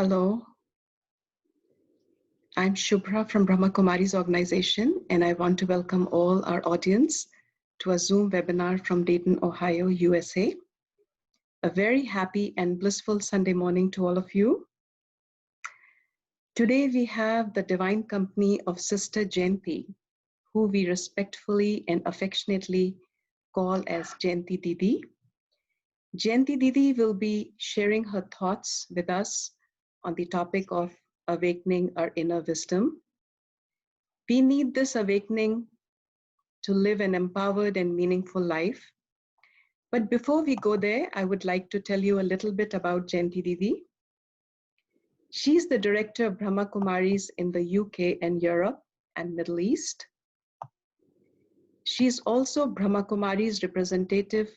Hello, I'm Shubhra from Brahma Kumari's organization, and I want to welcome all our audience to a Zoom webinar from Dayton, Ohio, USA. A very happy and blissful Sunday morning to all of you. Today we have the divine company of Sister Jayanti, who we respectfully and affectionately call as Jayanti Didi. Jayanti Didi will be sharing her thoughts with us on the topic of awakening our inner wisdom. We need this awakening to live an empowered and meaningful life. But before we go there, I would like to tell you a little bit about Jayanti Didi. She's the director of Brahma Kumaris in the UK and Europe and Middle East. She's also Brahma Kumari's representative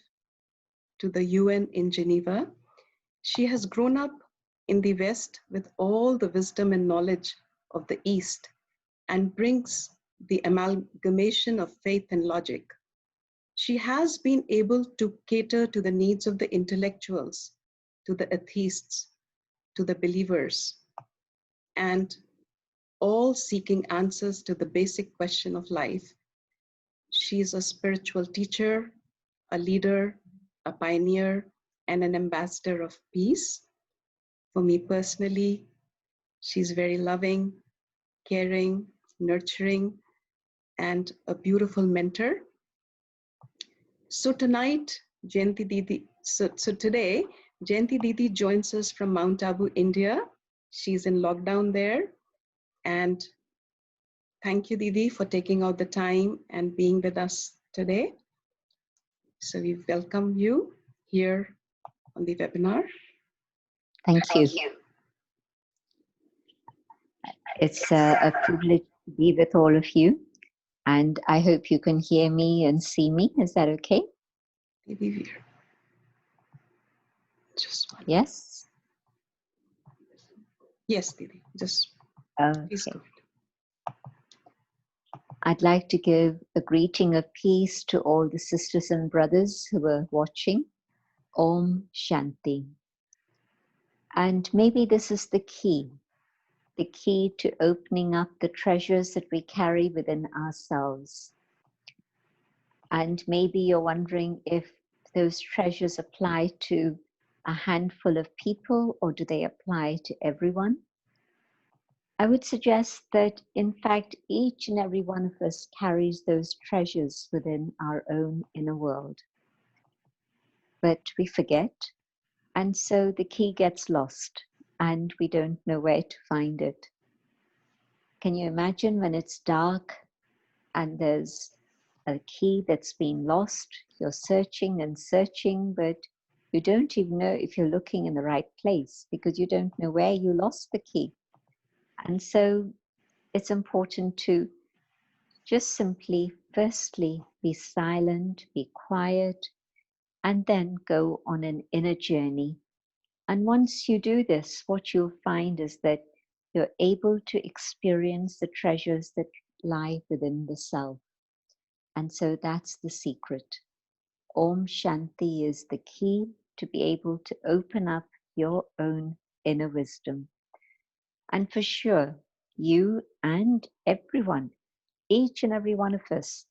to the UN in Geneva. She has grown up in the West with all the wisdom and knowledge of the East and brings the amalgamation of faith and logic. She has been able to cater to the needs of the intellectuals, to the atheists, to the believers, and all seeking answers to the basic question of life. She is a spiritual teacher, a leader, a pioneer, and an ambassador of peace. For me personally, she's very loving, caring, nurturing, and a beautiful mentor. So tonight, Jayanti Didi, so today, Jayanti Didi joins us from Mount Abu, India. She's in lockdown there. And thank you, Didi, for taking out the time and being with us today. So we welcome you here on the webinar. Thank you. It's a privilege to be with all of you, and I hope you can hear me and see me. Is that okay? Didi, just one. Yes? Yes, Didi, just please go Okay. I'd like to give a greeting of peace to all the sisters and brothers who are watching. Om Shanti. And maybe this is the key to opening up the treasures that we carry within ourselves. And maybe you're wondering if those treasures apply to a handful of people or do they apply to everyone? I would suggest that, in fact, each and every one of us carries those treasures within our own inner world. But we forget, and so the key gets lost, and we don't know where to find it. Can you imagine when it's dark and there's a key that's been lost? You're searching and searching, but you don't even know if you're looking in the right place because you don't know where you lost the key. And so it's important to just simply, firstly, be silent, be quiet, and then go on an inner journey. And once you do this, what you'll find is that you're able to experience the treasures that lie within the self. And so that's the secret. Om Shanti is the key to be able to open up your own inner wisdom. And for sure, you and everyone, each and every one of us,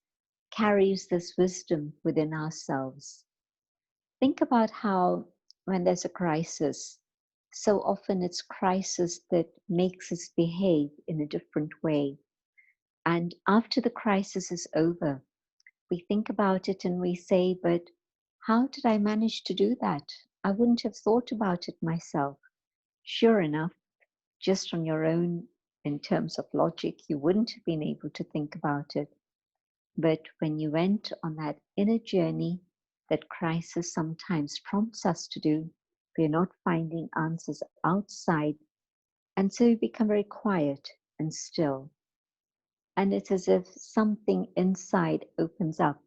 carries this wisdom within ourselves. Think about how when there's a crisis, so often it's crisis that makes us behave in a different way. And after the crisis is over, we think about it and we say, but how did I manage to do that? I wouldn't have thought about it myself. Sure enough, just on your own, in terms of logic, you wouldn't have been able to think about it. But when you went on that inner journey that crisis sometimes prompts us to do, we're not finding answers outside. And so we become very quiet and still. And it's as if something inside opens up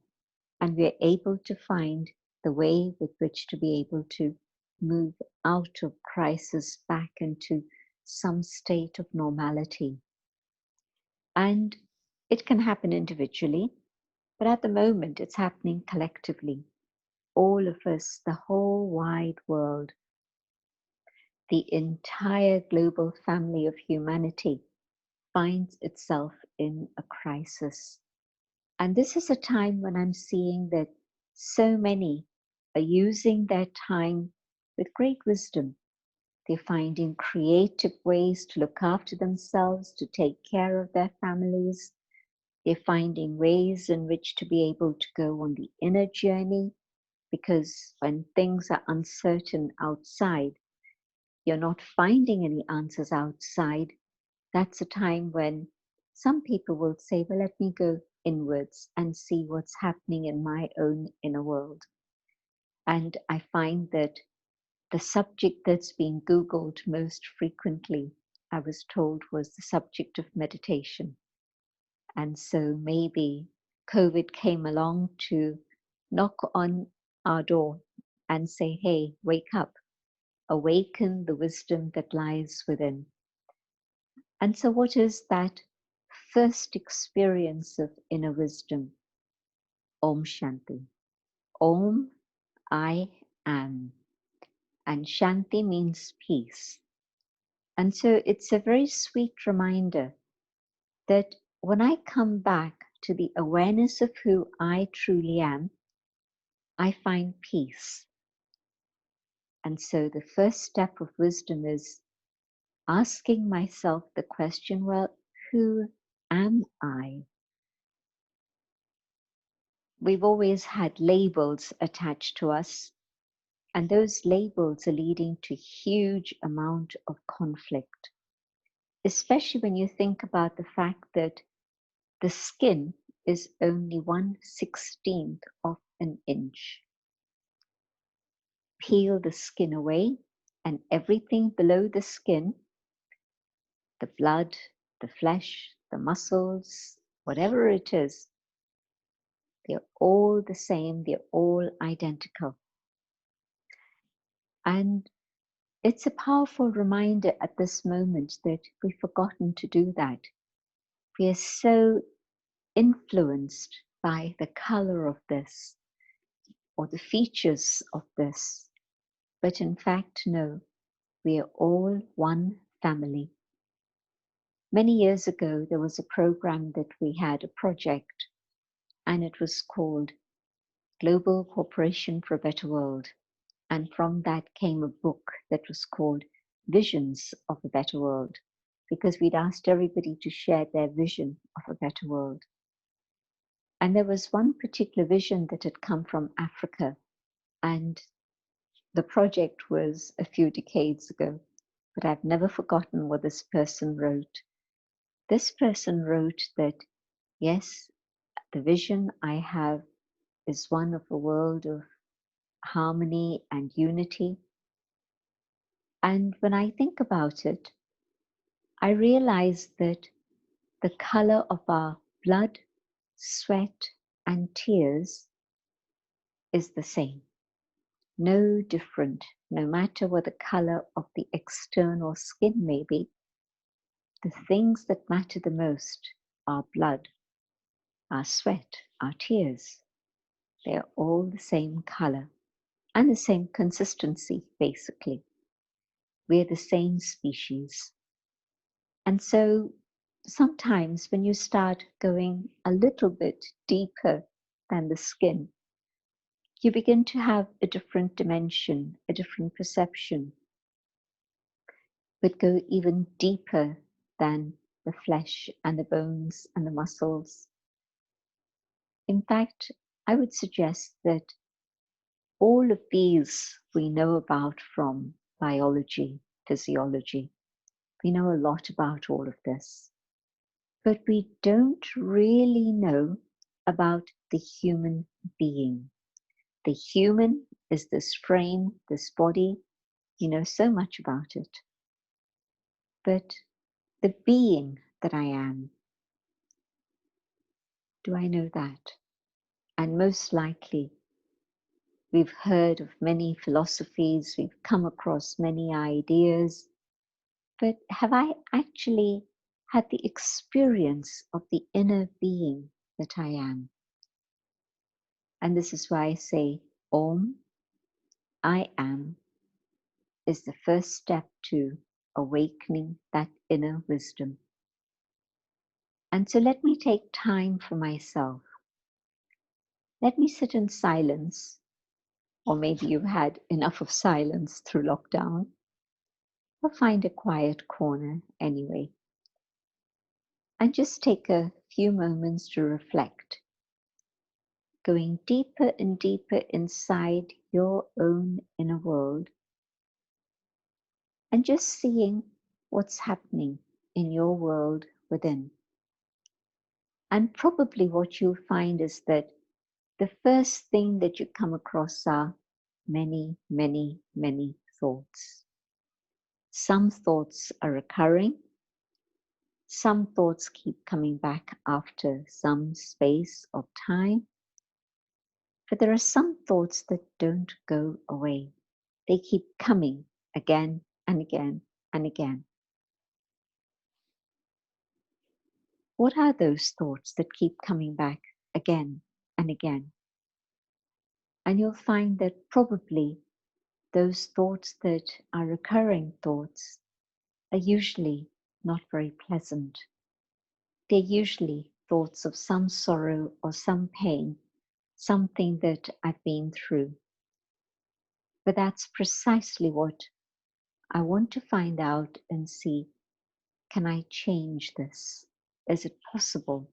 and we're able to find the way with which to be able to move out of crisis back into some state of normality. And it can happen individually, but at the moment it's happening collectively. All of us, the whole wide world. the entire global family of humanity finds itself in a crisis. And this is a time when I'm seeing that so many are using their time with great wisdom. They're finding creative ways to look after themselves, to take care of their families. They're finding ways in which to be able to go on the inner journey, because when things are uncertain outside, you're not finding any answers outside. That's a time when some people will say, well, let me go inwards and see what's happening in my own inner world. And I find that the subject that's being Googled most frequently, I was told, was the subject of meditation. And so maybe COVID came along to knock on our door and say, hey, wake up, awaken the wisdom that lies within. And so, what is that first experience of inner wisdom? Om Shanti. Om, I am. And Shanti means peace. And so, it's a very sweet reminder that when I come back to the awareness of who I truly am, I find peace. And so, the first step of wisdom is asking myself the question, well, who am I? We've always had labels attached to us, and those labels are leading to huge amount of conflict, especially when you think about the fact that the skin is only 1/16 of an inch. Peel the skin away, and everything below the skin, the blood, the flesh, the muscles, whatever it is, they're all the same, they're all identical. And it's a powerful reminder at this moment that we've forgotten to do that. We are so influenced by the color of this or the features of this. But in fact, no, we are all one family. Many years ago, there was a program that we had, a project, and it was called Global Cooperation for a Better World. And from that came a book that was called Visions of a Better World, because we'd asked everybody to share their vision of a better world. And there was one particular vision that had come from Africa, and the project was a few decades ago, but I've never forgotten what this person wrote. This person wrote that, yes, the vision I have is one of a world of harmony and unity. And when I think about it, I realize that the color of our blood, sweat, and tears is the same. No different, no matter what the color of the external skin may be. The things that matter the most are blood, our sweat, our tears. They are all the same color and the same consistency, basically. We're the same species. And so sometimes when you start going a little bit deeper than the skin, you begin to have a different dimension, a different perception, but go even deeper than the flesh and the bones and the muscles. In fact, I would suggest that all of these we know about from biology, physiology. We know a lot about all of this, but we don't really know about the human being. The human is this frame, this body. You know so much about it. But the being that I am, do I know that? And most likely, we've heard of many philosophies, we've come across many ideas, but have I actually had the experience of the inner being that I am? And this is why I say, Om, I am, is the first step to awakening that inner wisdom. And so let me take time for myself. Let me sit in silence, or maybe you've had enough of silence through lockdown, or find a quiet corner anyway, and just take a few moments to reflect, going deeper and deeper inside your own inner world, and just seeing what's happening in your world within. And probably what you'll find is that the first thing that you come across are many, many, many thoughts. Some thoughts are recurring. Some thoughts keep coming back after some space of time. But there are some thoughts that don't go away. They keep coming again and again and again. What are those thoughts that keep coming back again and again? And you'll find that probably those thoughts that are recurring thoughts are usually not very pleasant. They're usually thoughts of some sorrow or some pain, something that I've been through. But that's precisely what I want to find out and see. Can I change this? Is it possible?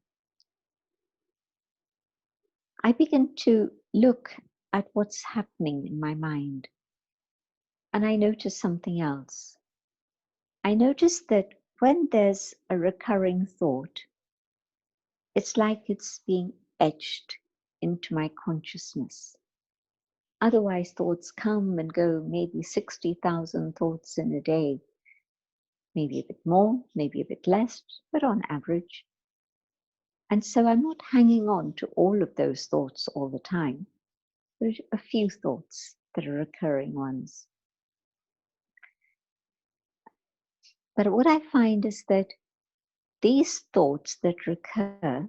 I begin to look at what's happening in my mind, and I notice something else. I notice that when there's a recurring thought, it's like it's being etched into my consciousness. Otherwise, thoughts come and go, maybe 60,000 thoughts in a day, maybe a bit more, maybe a bit less, but on average. And so I'm not hanging on to all of those thoughts all the time. There's a few thoughts that are recurring ones. But what I find is that these thoughts that recur,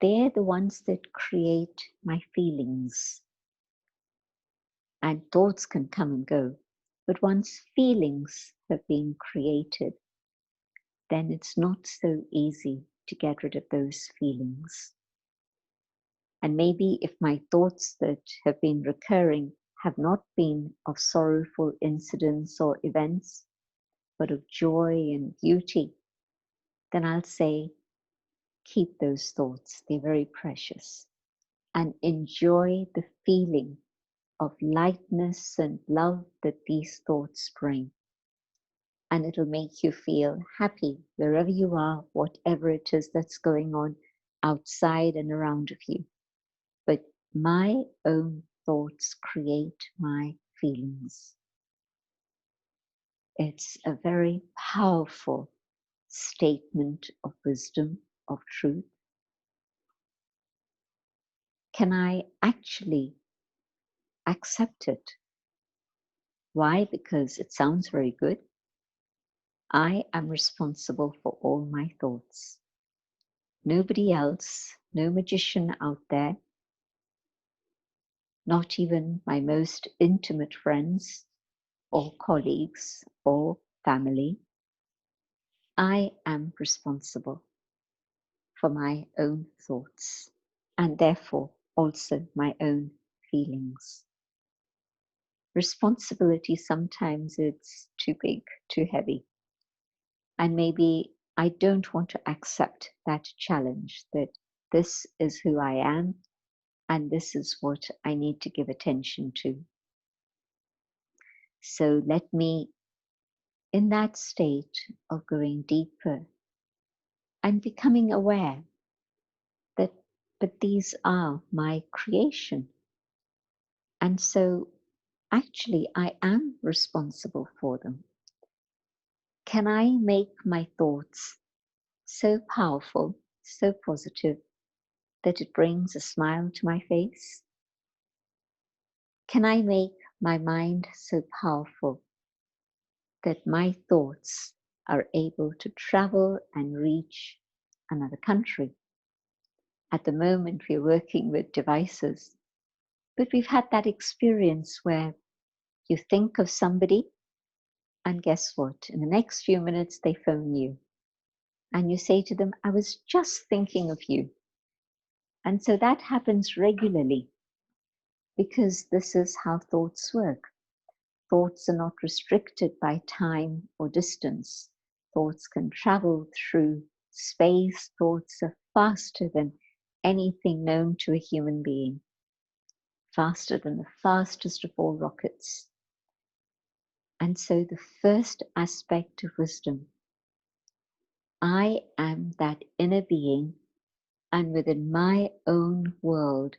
they're the ones that create my feelings. And thoughts can come and go, but once feelings have been created, then it's not so easy to get rid of those feelings. And maybe if my thoughts that have been recurring have not been of sorrowful incidents or events, but of joy and beauty, then I'll say, keep those thoughts, they're very precious. And enjoy the feeling of lightness and love that these thoughts bring. And it'll make you feel happy wherever you are, whatever it is that's going on outside and around of you. But my own thoughts create my feelings. It's a very powerful statement of wisdom, of truth. Can I actually accept it? Why? Because it sounds very good. I am responsible for all my thoughts. Nobody else, no magician out there, not even my most intimate friends or colleagues or family. I am responsible for my own thoughts and therefore also my own feelings. Responsibility sometimes it's too big, too heavy. And maybe I don't want to accept that challenge that this is who I am and this is what I need to give attention to. So let me, in that state of going deeper and becoming aware that, but these are my creation. And so actually I am responsible for them. Can I make my thoughts so powerful, so positive, that it brings a smile to my face? Can I make my mind so powerful that my thoughts are able to travel and reach another country? At the moment, we're working with devices, but we've had that experience where You think of somebody, and guess what? In the next few minutes, they phone you. And you say to them, I was just thinking of you. And so that happens regularly because this is how thoughts work. Thoughts are not restricted by time or distance. Thoughts can travel through space. Thoughts are faster than anything known to a human being, faster than the fastest of all rockets. And so the first aspect of wisdom, I am that inner being, and within my own world,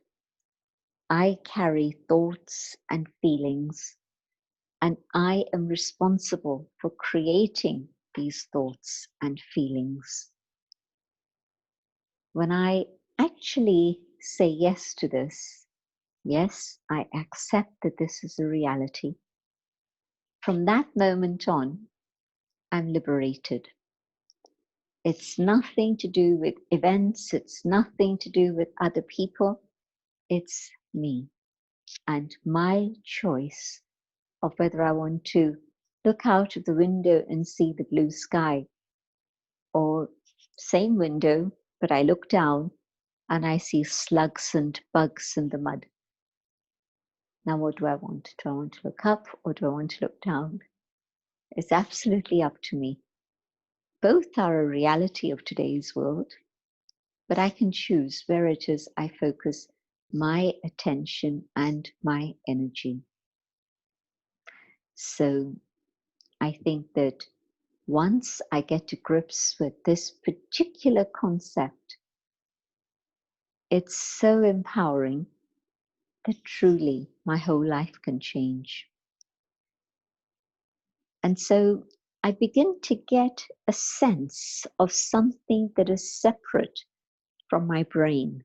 I carry thoughts and feelings, and I am responsible for creating these thoughts and feelings. When I actually say yes to this, yes, I accept that this is a reality. From that moment on, I'm liberated. It's nothing to do with events, it's nothing to do with other people, it's me and my choice of whether I want to look out of the window and see the blue sky, or same window, but I look down and I see slugs and bugs in the mud. Now, what do I want? Do I want to look up or do I want to look down? It's absolutely up to me. Both are a reality of today's world, but I can choose where it is I focus my attention and my energy. So I think that once I get to grips with this particular concept, it's so empowering that truly my whole life can change. And so I begin to get a sense of something that is separate from my brain,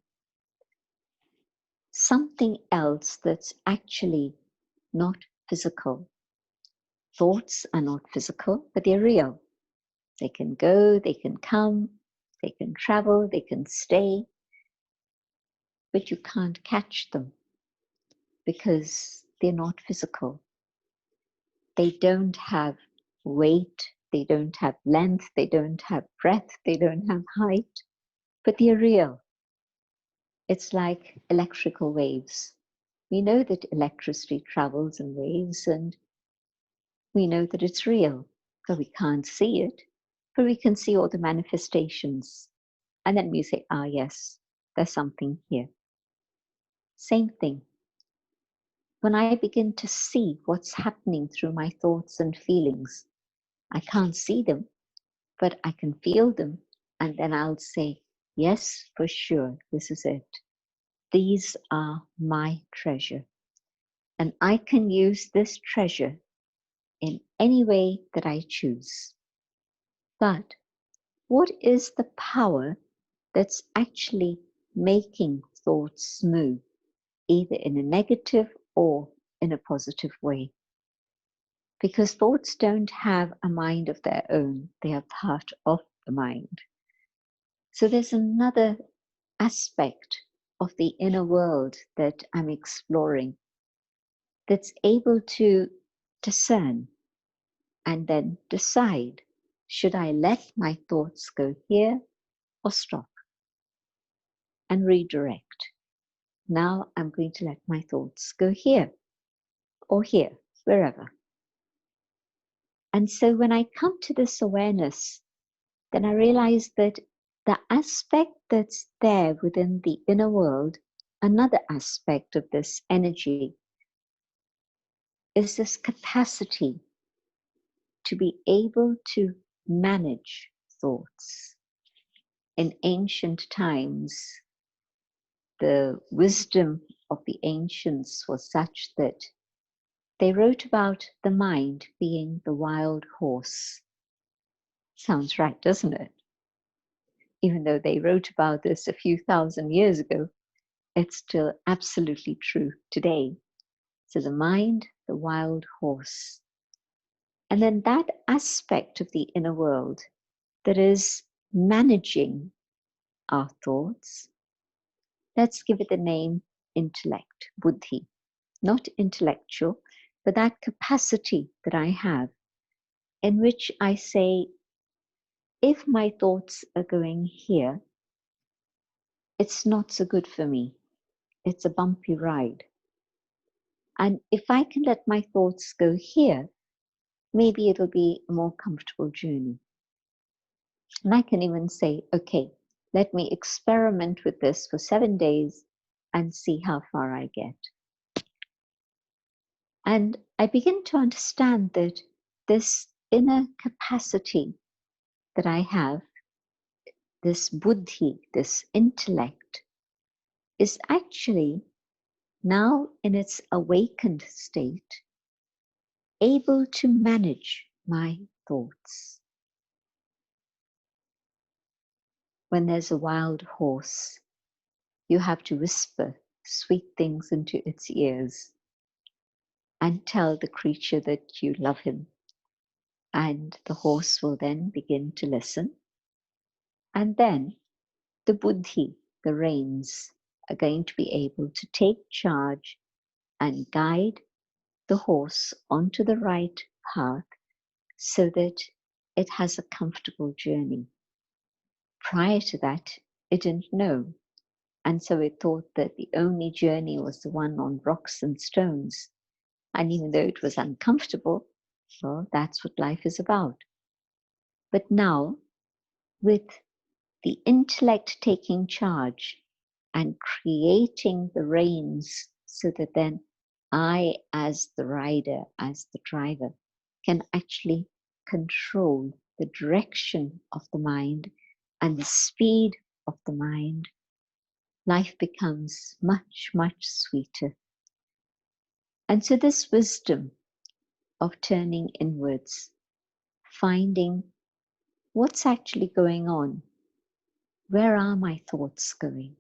something else that's actually not physical. Thoughts are not physical, but they're real. They can go, they can come, they can travel, they can stay, but you can't catch them because they're not physical. They don't have weight, they don't have length, they don't have breadth, they don't have height, but they're real. It's like electrical waves. We know that electricity travels in waves, and we know that it's real, but we can't see it, but we can see all the manifestations. And then we say, ah, yes, there's something here. Same thing. When I begin to see what's happening through my thoughts and feelings, I can't see them, but I can feel them. And then I'll say, yes, for sure, this is it. These are my treasure. And I can use this treasure in any way that I choose. But what is the power that's actually making thoughts move, either in a negative or in a positive way? Because thoughts don't have a mind of their own, they are part of the mind. So there's another aspect of the inner world that I'm exploring that's able to discern and then decide, should I let my thoughts go here or stop and redirect? Now I'm going to let my thoughts go here or here, wherever. And so when I come to this awareness, then I realize that the aspect that's there within the inner world, another aspect of this energy, is this capacity to be able to manage thoughts. In ancient times, the wisdom of the ancients was such that they wrote about the mind being the wild horse. Sounds right, doesn't it? Even though they wrote about this a few thousand years ago, it's still absolutely true today. So the mind, the wild horse. And then that aspect of the inner world that is managing our thoughts, let's give it the name intellect, buddhi. Not intellectual, but that capacity that I have in which I say, if my thoughts are going here, it's not so good for me. It's a bumpy ride. And if I can let my thoughts go here, maybe it'll be a more comfortable journey. And I can even say, okay, let me experiment with this for 7 days and see how far I get. And I begin to understand that this inner capacity that I have, this buddhi, this intellect, is actually now in its awakened state, able to manage my thoughts. When there's a wild horse, you have to whisper sweet things into its ears and tell the creature that you love him. And the horse will then begin to listen. And then the buddhi, the reins, are going to be able to take charge and guide the horse onto the right path so that it has a comfortable journey. Prior to that, it didn't know. And so it thought that the only journey was the one on rocks and stones. And even though it was uncomfortable, well, that's what life is about. But now, with the intellect taking charge and creating the reins so that then I, as the rider, as the driver, can actually control the direction of the mind and the speed of the mind, life becomes much, much sweeter. And so, this wisdom of turning inwards, finding what's actually going on, where are my thoughts going,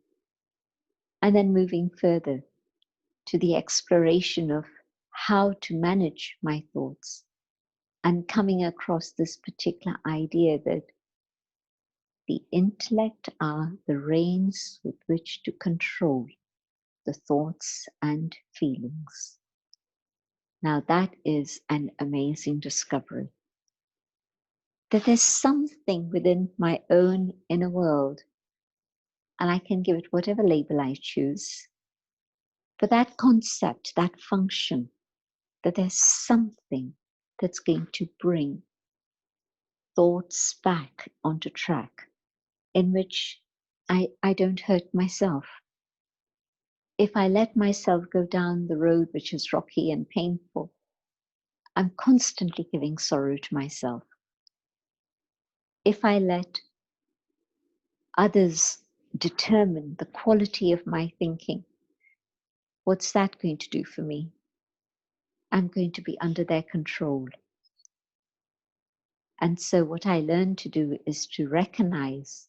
and then moving further to the exploration of how to manage my thoughts, and coming across this particular idea that the intellect are the reins with which to control the thoughts and feelings. Now, that is an amazing discovery. That there's something within my own inner world, and I can give it whatever label I choose, but that concept, that function, that there's something that's going to bring thoughts back onto track in which I don't hurt myself. If I let myself go down the road which is rocky and painful, I'm constantly giving sorrow to myself. If I let others determine the quality of my thinking, what's that going to do for me? I'm going to be under their control. And so what I learned to do is to recognize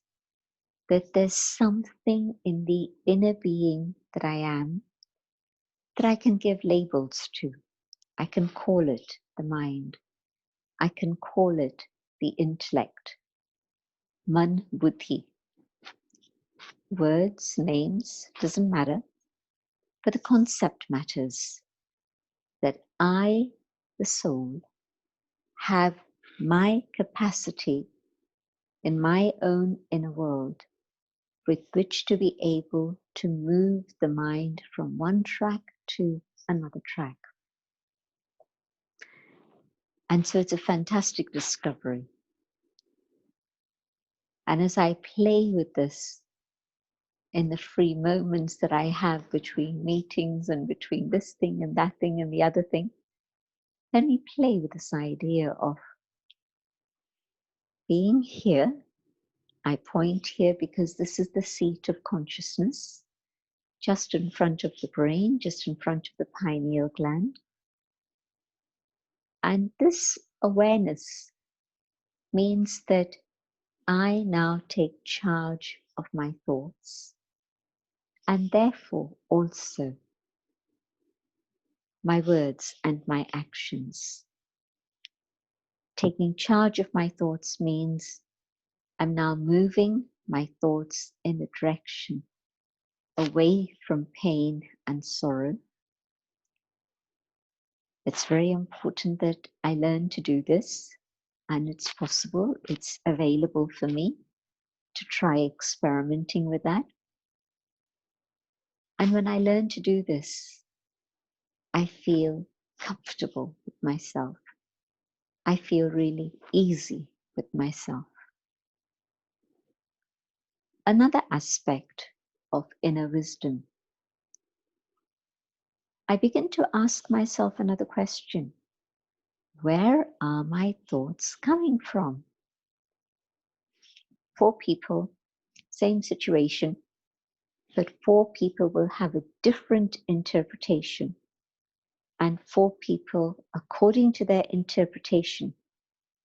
that there's something in the inner being that I am that I can give labels to. I can call it the mind. I can call it the intellect. Man, buddhi. Words, names, doesn't matter. But the concept matters. That I, the soul, have my capacity in my own inner world with which to be able to move the mind from one track to another track. And so it's a fantastic discovery. And as I play with this in the free moments that I have between meetings and between this thing and that thing and the other thing, let me play with this idea of being here. I point here because this is the seat of consciousness, just in front of the brain, just in front of the pineal gland. And this awareness means that I now take charge of my thoughts and therefore also my words and my actions. Taking charge of my thoughts means I'm now moving my thoughts in the direction away from pain and sorrow, It's very important that I learn to do this, and it's possible, it's available for me to try experimenting with that. And when I learn to do this, I feel comfortable with myself. I feel really easy with myself. Another aspect of inner wisdom, I begin to ask myself another question. Where are my thoughts coming from? 4 people, same situation, but 4 people will have a different interpretation. And 4 people, according to their interpretation,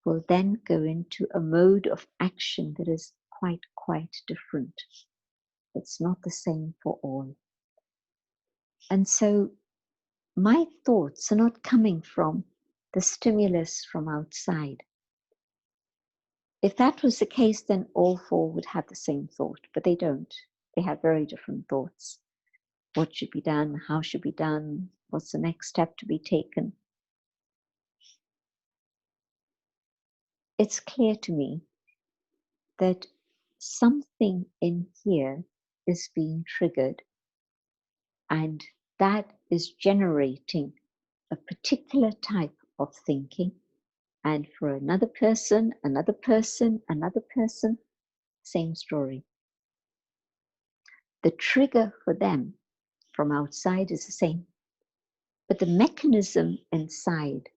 will then go into a mode of action that is quite different. It's not the same for all. And so my thoughts are not coming from the stimulus from outside. If that was the case, then all 4 would have the same thought, but they don't. They have very different thoughts. What should be done? How should be done? What's the next step to be taken? It's clear to me that something in here is being triggered, and that is generating a particular type of thinking. And for another person, same story. The trigger for them from outside is the same, but the mechanism inside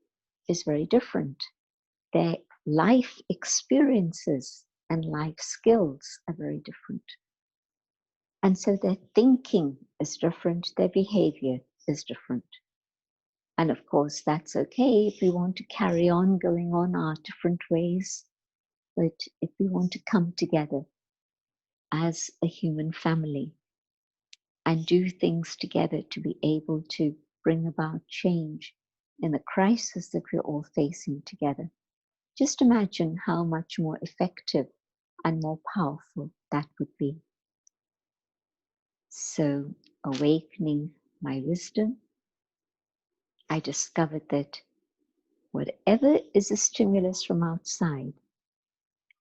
is very different. Their life experiences and life skills are very different. And so their thinking is different, their behavior is different. And of course, that's okay if we want to carry on going on our different ways. But if we want to come together as a human family and do things together to be able to bring about change in the crisis that we're all facing together, just imagine how much more effective and more powerful that would be. So, awakening my wisdom, I discovered that whatever is a stimulus from outside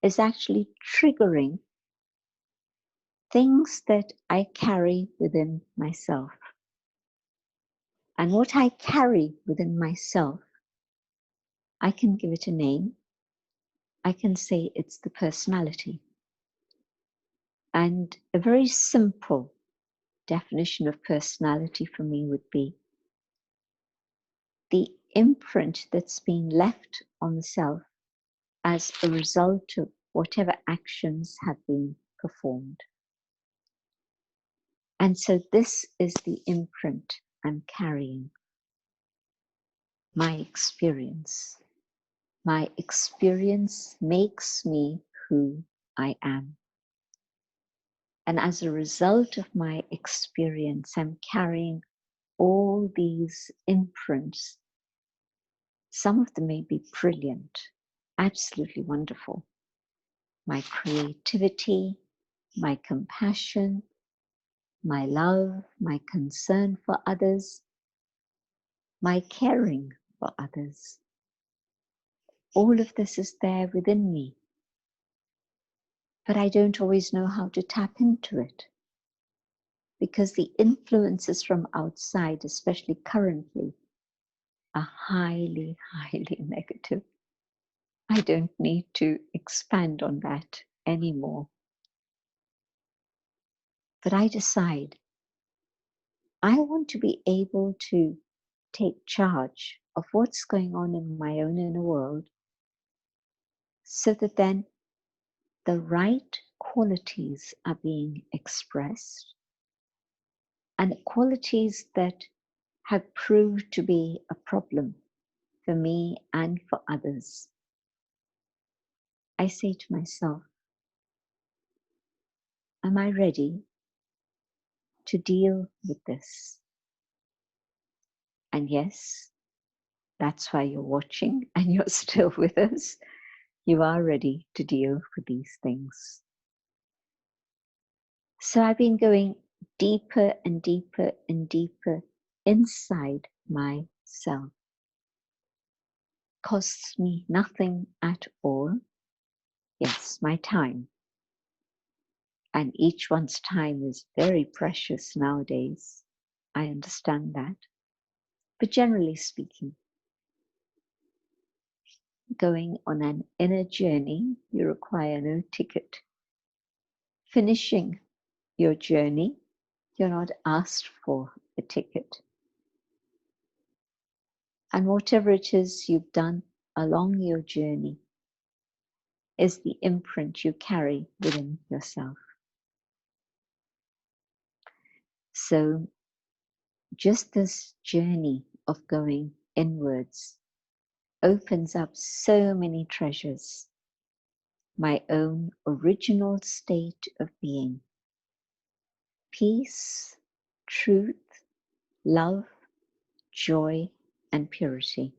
is actually triggering things that I carry within myself. And what I carry within myself, I can give it a name. I can say it's the personality. And a very simple definition of personality for me would be the imprint that's been left on the self as a result of whatever actions have been performed. And so this is the imprint I'm carrying. My experience. My experience makes me who I am. And as a result of my experience, I'm carrying all these imprints. Some of them may be brilliant, absolutely wonderful. My creativity, my compassion, my love, my concern for others, my caring for others. All of this is there within me, but I don't always know how to tap into it because the influences from outside, especially currently, are highly negative. I don't need to expand on that anymore. But I decide I want to be able to take charge of what's going on in my own inner world so that then the right qualities are being expressed and qualities that have proved to be a problem for me and for others. I say to myself, am I ready to deal with this? And yes, that's why you're watching and you're still with us. You are ready to deal with these things. So I've been going deeper and deeper and deeper inside myself. costs me nothing at all. Yes, my time. And each one's time is very precious nowadays. I understand that. But generally speaking, going on an inner journey, you require no ticket. Finishing your journey, you're not asked for a ticket. And whatever it is you've done along your journey is the imprint you carry within yourself. So just this journey of going inwards opens up so many treasures. My own original state of being. Peace, truth, love, joy, and purity.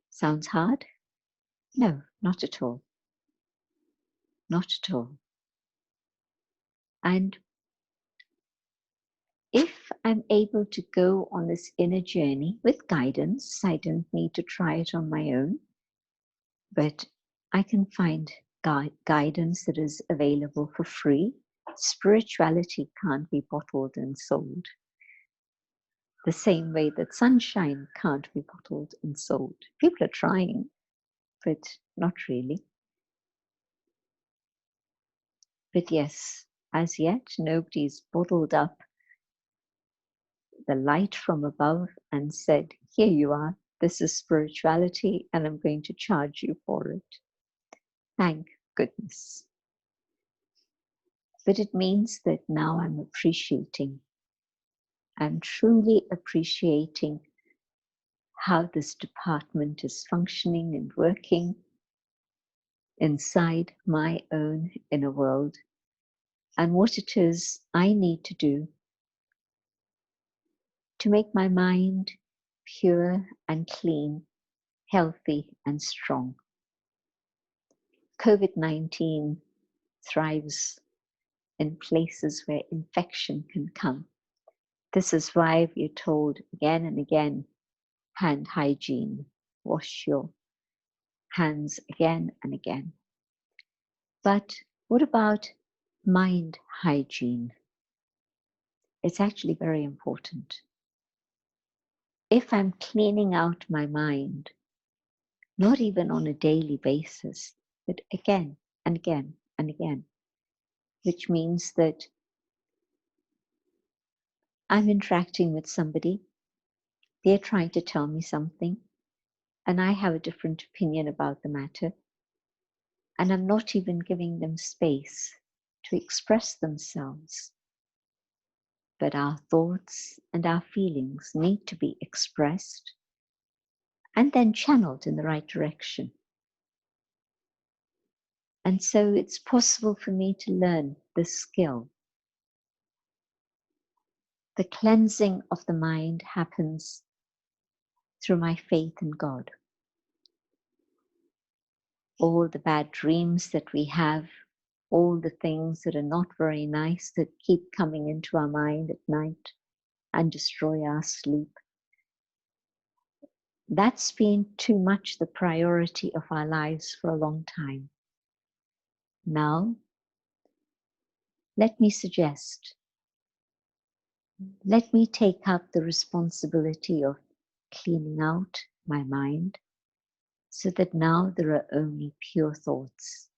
Sounds hard? No, not at all. Not at all. And if I'm able to go on this inner journey with guidance, I don't need to try it on my own, but I can find guidance that is available for free. Spirituality can't be bottled and sold. The same way that sunshine can't be bottled and sold. People are trying, but not really. But yes, as yet, nobody's bottled up the light from above and said, here you are, this is spirituality, and I'm going to charge you for it. Thank goodness. But it means that now I'm appreciating. I'm truly appreciating how this department is functioning and working inside my own inner world, and what it is I need to do to make my mind pure and clean, healthy and strong. COVID-19 thrives in places where infection can come. This is why we're told again and again, hand hygiene, wash your hands again and again. But what about mind hygiene? It's actually very important. If I'm cleaning out my mind, not even on a daily basis, but again and again and again, which means that I'm interacting with somebody, they're trying to tell me something, and I have a different opinion about the matter, and I'm not even giving them space to express themselves. But our thoughts and our feelings need to be expressed and then channeled in the right direction. And so it's possible for me to learn this skill. The cleansing of the mind happens through my faith in God. All the bad dreams that we have, all the things that are not very nice that keep coming into our mind at night and destroy our sleep. That's been too much the priority of our lives for a long time. Now, let me suggest, let me take up the responsibility of cleaning out my mind so that now there are only pure thoughts,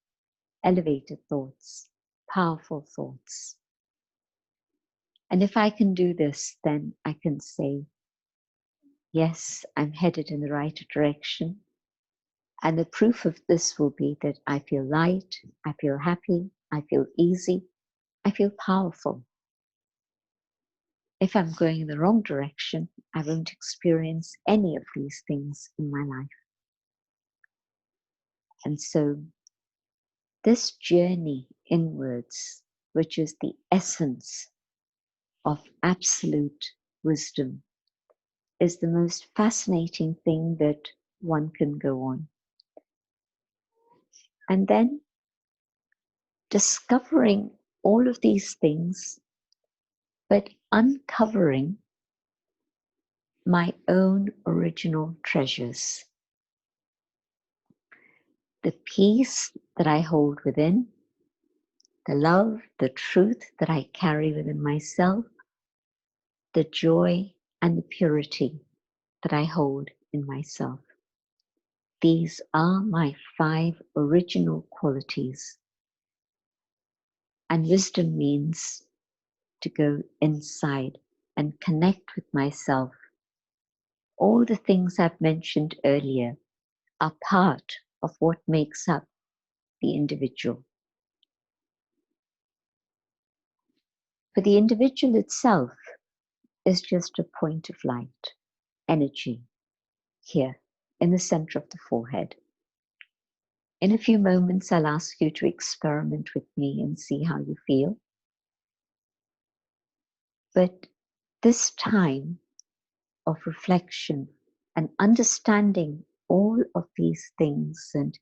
elevated thoughts, powerful thoughts. And if I can do this, then I can say, yes, I'm headed in the right direction. And the proof of this will be that I feel light, I feel happy, I feel easy, I feel powerful. If I'm going in the wrong direction, I won't experience any of these things in my life. And so this journey inwards, which is the essence of absolute wisdom, is the most fascinating thing that one can go on. And then discovering all of these things, but uncovering my own original treasures. The peace that I hold within, the love, the truth that I carry within myself, the joy and the purity that I hold in myself. These are my 5 original qualities. And wisdom means to go inside and connect with myself. All the things I've mentioned earlier are part of what makes up the individual. For the individual itself is just a point of light, energy, here in the center of the forehead. In a few moments, I'll ask you to experiment with me and see how you feel. But this time of reflection and understanding all of these things and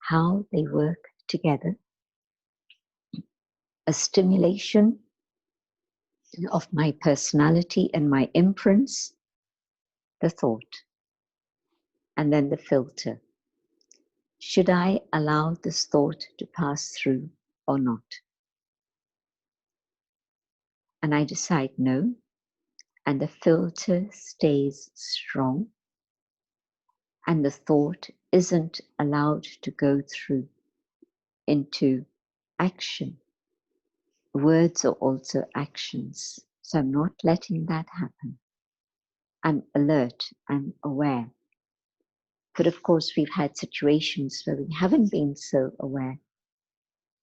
how they work together, a stimulation of my personality and my imprints, the thought, and then the filter. Should I allow this thought to pass through or not? And I decide no, and the filter stays strong, and the thought isn't allowed to go through into action. Words are also actions, so I'm not letting that happen. I'm alert, I'm aware. But of course, we've had situations where we haven't been so aware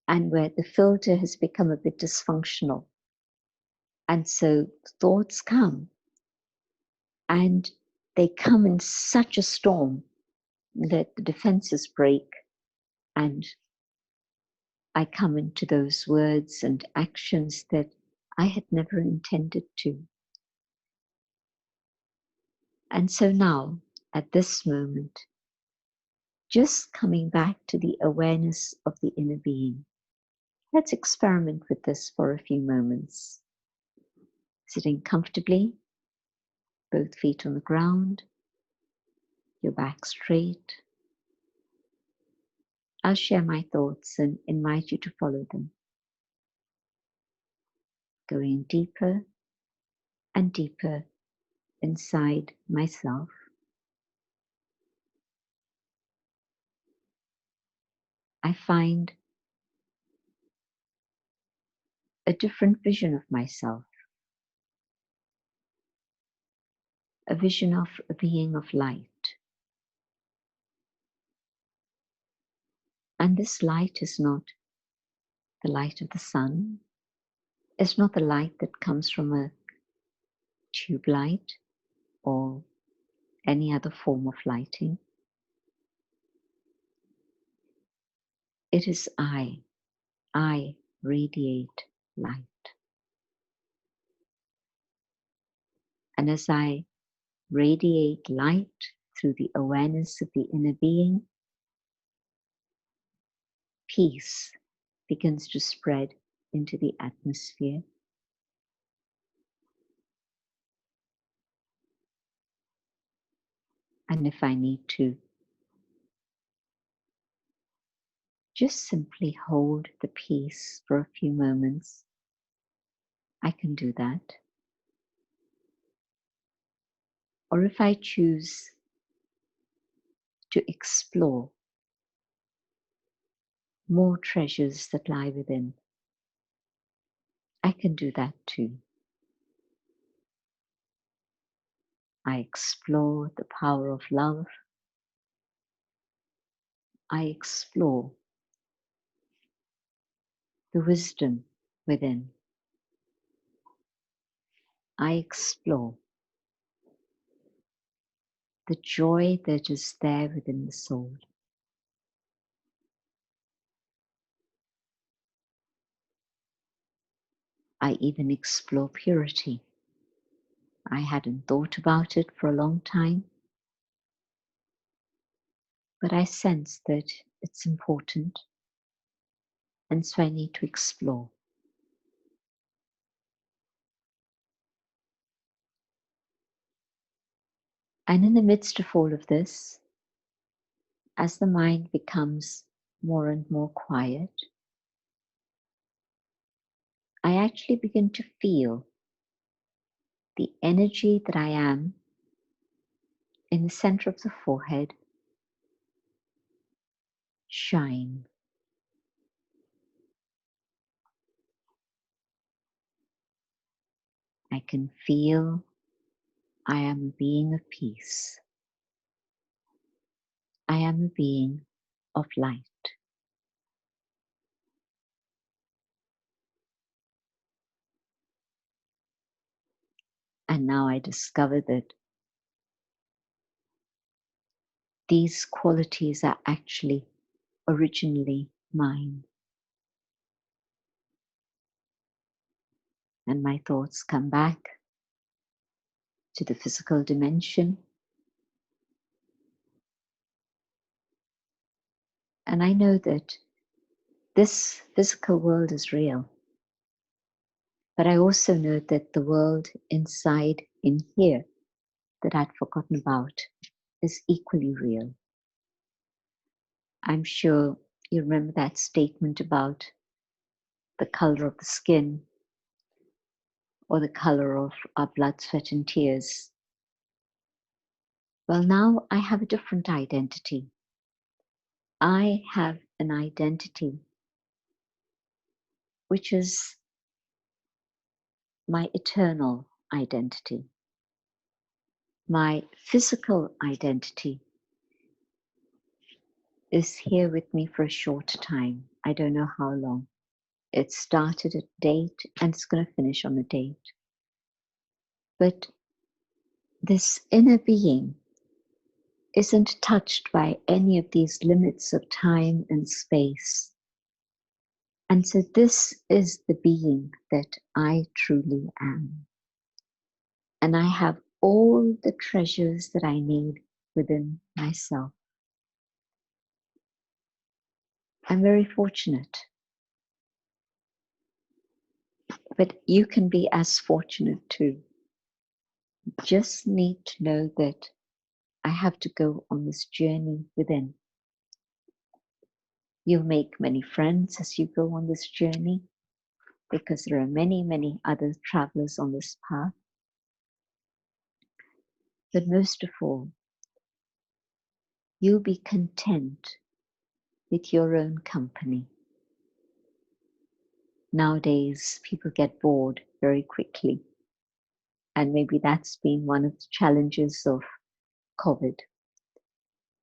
and where the filter has become a bit dysfunctional. And so thoughts come and they come in such a storm that the defenses break and I come into those words and actions that I had never intended to. And so now, at this moment, just coming back to the awareness of the inner being. Let's experiment with this for a few moments. Sitting comfortably, both feet on the ground, your back straight. I'll share my thoughts and invite you to follow them. Going deeper and deeper inside myself. I find a different vision of myself, a vision of a being of light. And this light is not the light of the sun, it's not the light that comes from a tube light or any other form of lighting. It is I radiate light. And as I radiate light through the awareness of the inner being, peace begins to spread into the atmosphere. And if I need to, just simply hold the peace for a few moments, I can do that. Or if I choose to explore more treasures that lie within, I can do that too. I explore the power of love. I explore the wisdom within. I explore the joy that is there within the soul. I even explore purity. I hadn't thought about it for a long time, but I sense that it's important, and so I need to explore. And in the midst of all of this, as the mind becomes more and more quiet, I actually begin to feel the energy that I am in the center of the forehead shine. I can feel I am a being of peace. I am a being of light. And now I discover that these qualities are actually originally mine. And my thoughts come back to the physical dimension. And I know that this physical world is real. But I also know that the world inside in here that I'd forgotten about is equally real. I'm sure you remember that statement about the color of the skin or the color of our blood, sweat, and tears. Well, now I have a different identity. I have an identity which is my eternal identity. My physical identity is here with me for a short time. I don't know how long. It started at a date and it's going to finish on a date. But this inner being isn't touched by any of these limits of time and space. And so this is the being that I truly am. And I have all the treasures that I need within myself. I'm very fortunate. But you can be as fortunate too. Just need to know that I have to go on this journey within. You'll make many friends as you go on this journey because there are many, many other travelers on this path. But most of all, you'll be content with your own company. Nowadays, people get bored very quickly. And maybe that's been one of the challenges of COVID,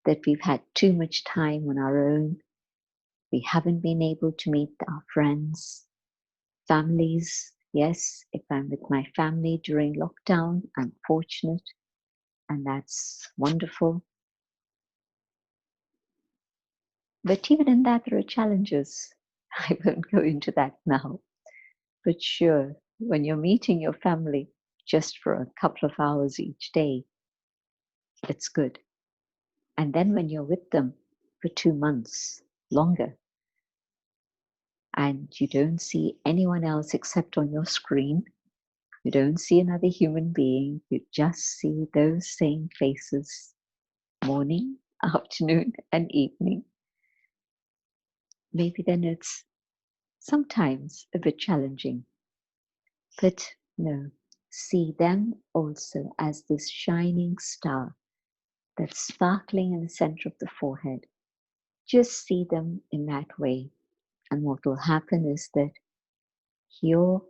that we've had too much time on our own. We haven't been able to meet our friends, families. Yes, if I'm with my family during lockdown, I'm fortunate, and that's wonderful. But even in that, there are challenges. I won't go into that now. But sure, when you're meeting your family just for a couple of hours each day, it's good. And then when you're with them for 2 months, longer, and you don't see anyone else except on your screen, you don't see another human being, you just see those same faces morning, afternoon, and evening. Maybe then it's sometimes a bit challenging. But no, see them also as this shining star that's sparkling in the center of the forehead. Just see them in that way. And what will happen is that your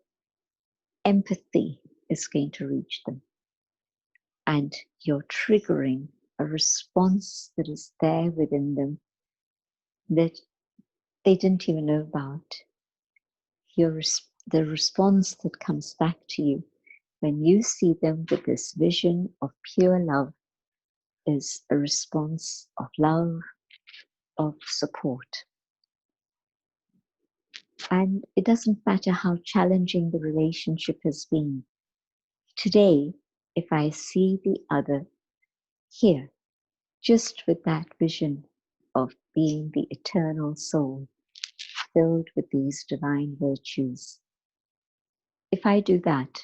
empathy is going to reach them. And you're triggering a response that is there within them that they didn't even know about. The response that comes back to you when you see them with this vision of pure love is a response of love, of support. And it doesn't matter how challenging the relationship has been. Today, if I see the other here, just with that vision of being the eternal soul, filled with these divine virtues, if I do that,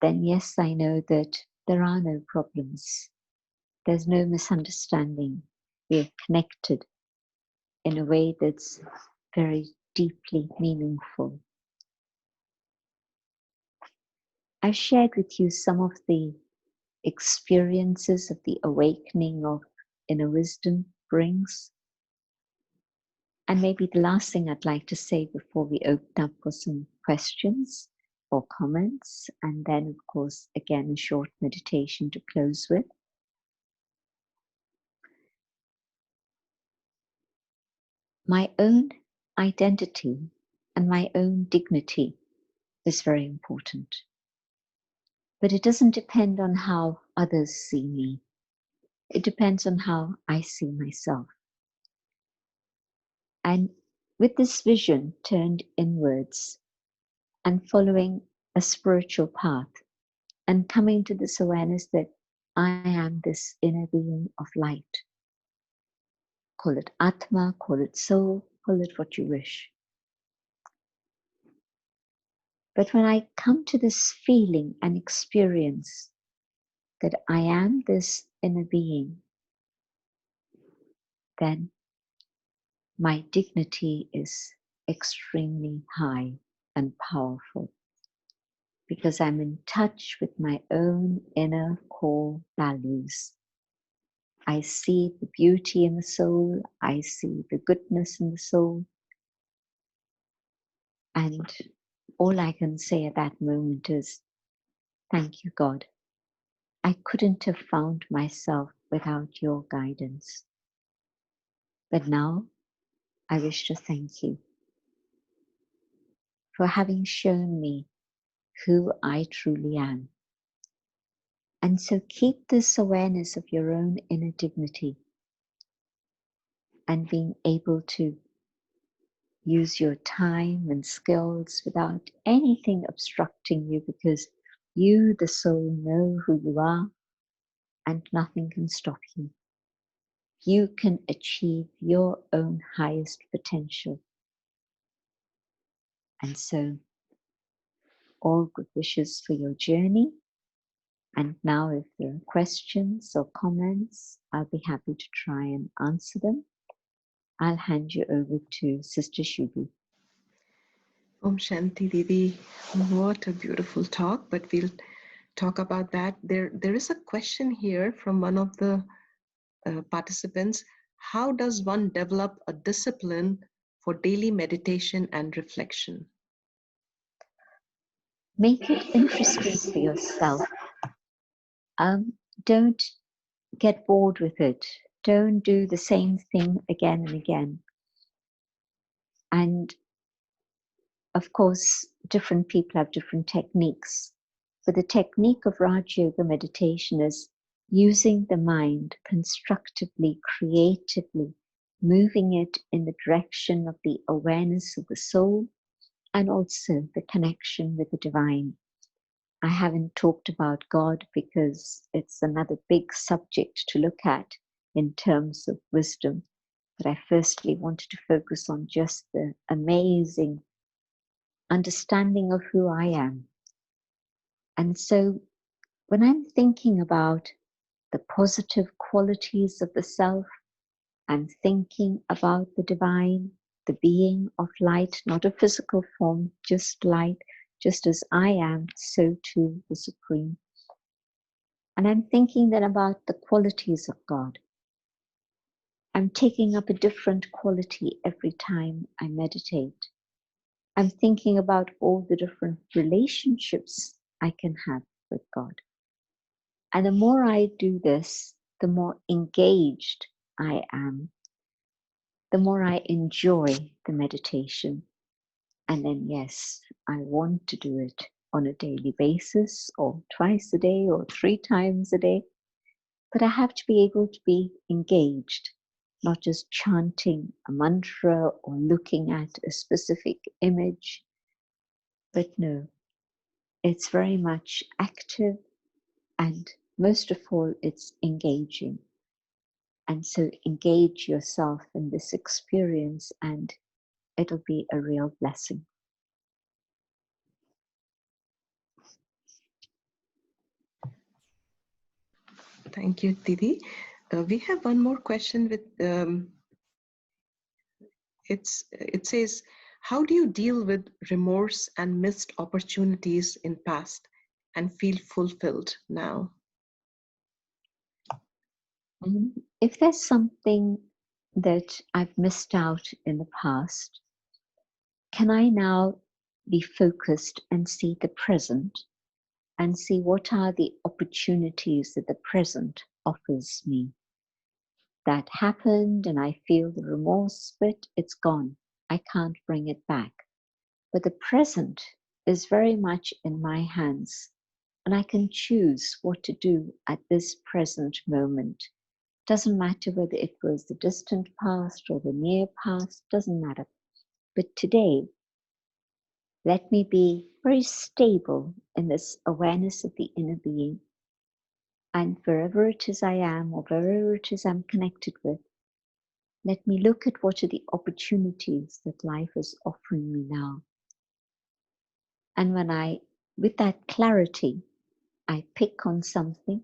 then yes, I know that there are no problems. There's no misunderstanding. We're connected in a way that's very deeply meaningful. I've shared with you some of the experiences of the awakening of inner wisdom brings. And maybe the last thing I'd like to say before we open up for some questions or comments, and then, of course, again, a short meditation to close with. My own identity and my own dignity is very important. But it doesn't depend on how others see me. It depends on how I see myself. And with this vision turned inwards and following a spiritual path and coming to this awareness that I am this inner being of light. Call it Atma, call it soul, call it what you wish. But when I come to this feeling and experience that I am this inner being, then my dignity is extremely high and powerful because I'm in touch with my own inner core values. I see the beauty in the soul, I see the goodness in the soul, and all I can say at that moment is, thank you, God. I couldn't have found myself without your guidance. But now I wish to thank you for having shown me who I truly am. And so keep this awareness of your own inner dignity and being able to use your time and skills without anything obstructing you, because you, the soul, know who you are and nothing can stop you. You can achieve your own highest potential. And so, all good wishes for your journey. And now, if there are questions or comments, I'll be happy to try and answer them. I'll hand you over to Sister Shubhi. Om Shanti Didi, what a beautiful talk, but we'll talk about that. There is a question here from one of the participants. How does one develop a discipline for daily meditation and reflection? Make it interesting for yourself. Don't get bored with it. Don't do the same thing again and again. And of course, different people have different techniques. But the technique of Raj Yoga meditation is using the mind constructively, creatively, moving it in the direction of the awareness of the soul and also the connection with the divine. I haven't talked about God because it's another big subject to look at in terms of wisdom. But I firstly wanted to focus on just the amazing understanding of who I am. And so when I'm thinking about the positive qualities of the self, I'm thinking about the divine, the being of light, not a physical form, just light, just as I am, so too the Supreme. And I'm thinking then about the qualities of God. I'm taking up a different quality every time I meditate. I'm thinking about all the different relationships I can have with God. And the more I do this, the more engaged I am, the more I enjoy the meditation. And then, yes, I want to do it on a daily basis, or twice a day, or 3 times a day. But I have to be able to be engaged, not just chanting a mantra or looking at a specific image. But no, it's very much active, and most of all, it's engaging. And so engage yourself in this experience, and it'll be a real blessing. Thank you, Didi. We have one more question with it says, how do you deal with remorse and missed opportunities in past and feel fulfilled now? If there's something that I've missed out in the past, can I now be focused and see the present and see what are the opportunities that the present offers me? That happened and I feel the remorse, but it's gone. I can't bring it back. But the present is very much in my hands, and I can choose what to do at this present moment. Doesn't matter whether it was the distant past or the near past, doesn't matter. But today, let me be very stable in this awareness of the inner being. And wherever it is I am, or wherever it is I'm connected with, let me look at what are the opportunities that life is offering me now. And when with that clarity, I pick on something,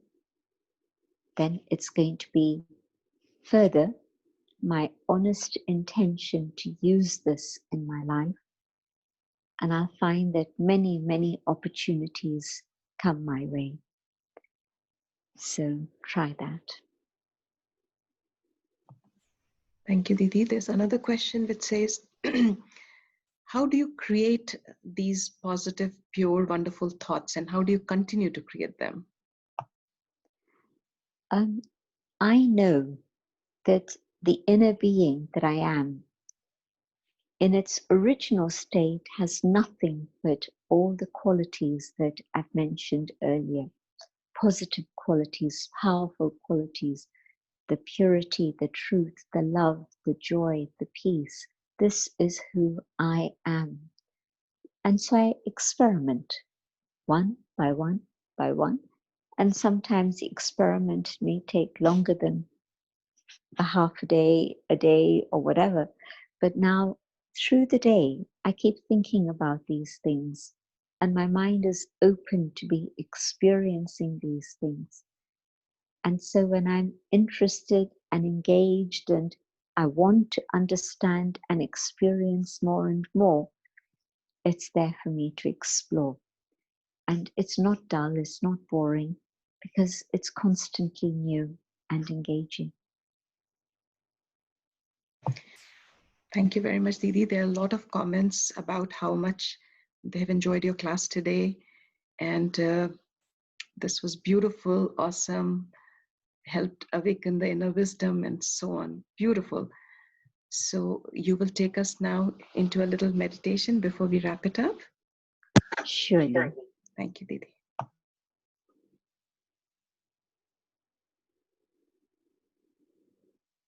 then it's going to be further my honest intention to use this in my life. And I'll find that many, many opportunities come my way. So try that. Thank you, Didi. There's another question which says, how do you create these positive, pure, wonderful thoughts, and how do you continue to create them? I know that the inner being that I am, in its original state, has nothing but all the qualities that I've mentioned earlier. Positive qualities, powerful qualities, the purity, the truth, the love, the joy, the peace. This is who I am. And so I experiment one by one by one. And sometimes the experiment may take longer than a half a day, or whatever. But now, through the day, I keep thinking about these things, and my mind is open to be experiencing these things. And so when I'm interested and engaged and I want to understand and experience more and more, it's there for me to explore. And it's not dull, it's not boring, because it's constantly new and engaging. Thank you very much, Didi. There are a lot of comments about how much they have enjoyed your class today. And this was beautiful, awesome, helped awaken the inner wisdom and so on. Beautiful. So you will take us now into a little meditation before we wrap it up? Surely. Thank you, Didi.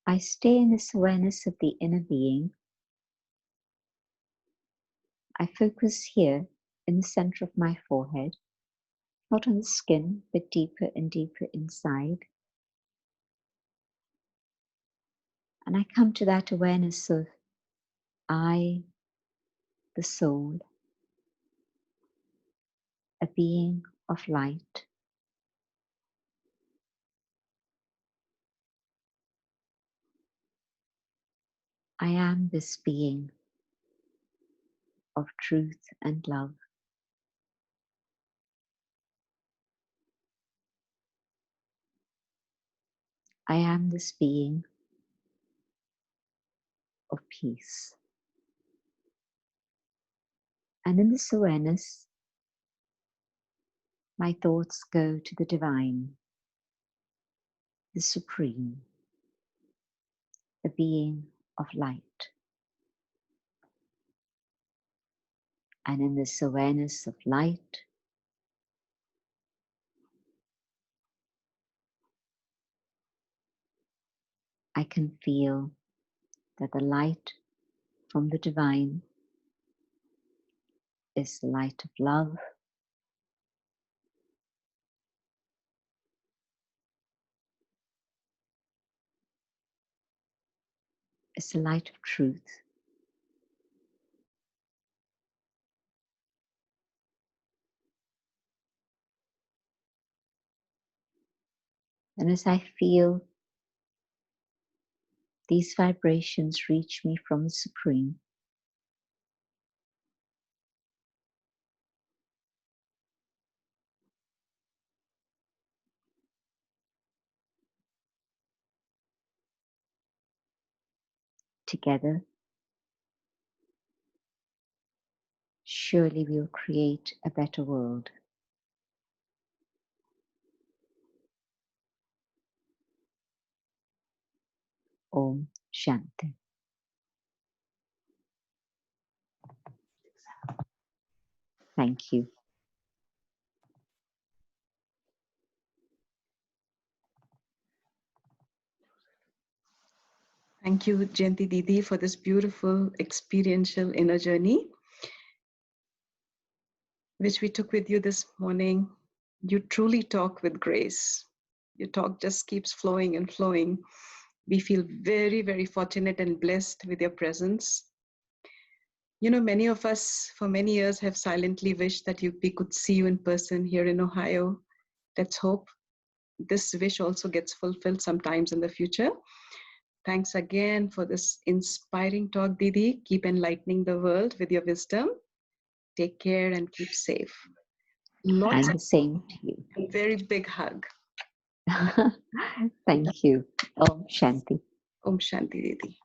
I stay in this awareness of the inner being. I focus here in the center of my forehead, not on the skin, but deeper and deeper inside. And I come to that awareness of I, the soul, a being of light. I am this being of truth and love. I am this being of peace. And in this awareness, my thoughts go to the divine, the supreme, the being of light. And in this awareness of light, I can feel that the light from the divine is the light of love, is the light of truth, And as I feel these vibrations reach me from the Supreme, together, surely we'll create a better world. Om Shanti. Thank you. Thank you, Jayanti Didi, for this beautiful experiential inner journey, which we took with you this morning. You truly talk with grace. Your talk just keeps flowing and flowing. We feel very, very fortunate and blessed with your presence. You know, many of us for many years have silently wished that we could see you in person here in Ohio. Let's hope this wish also gets fulfilled sometimes in the future. Thanks again for this inspiring talk, Didi. Keep enlightening the world with your wisdom. Take care and keep safe. Lots And the same to you. of very big hug. Thank you. Om Shanti. Om Shanti, Didi.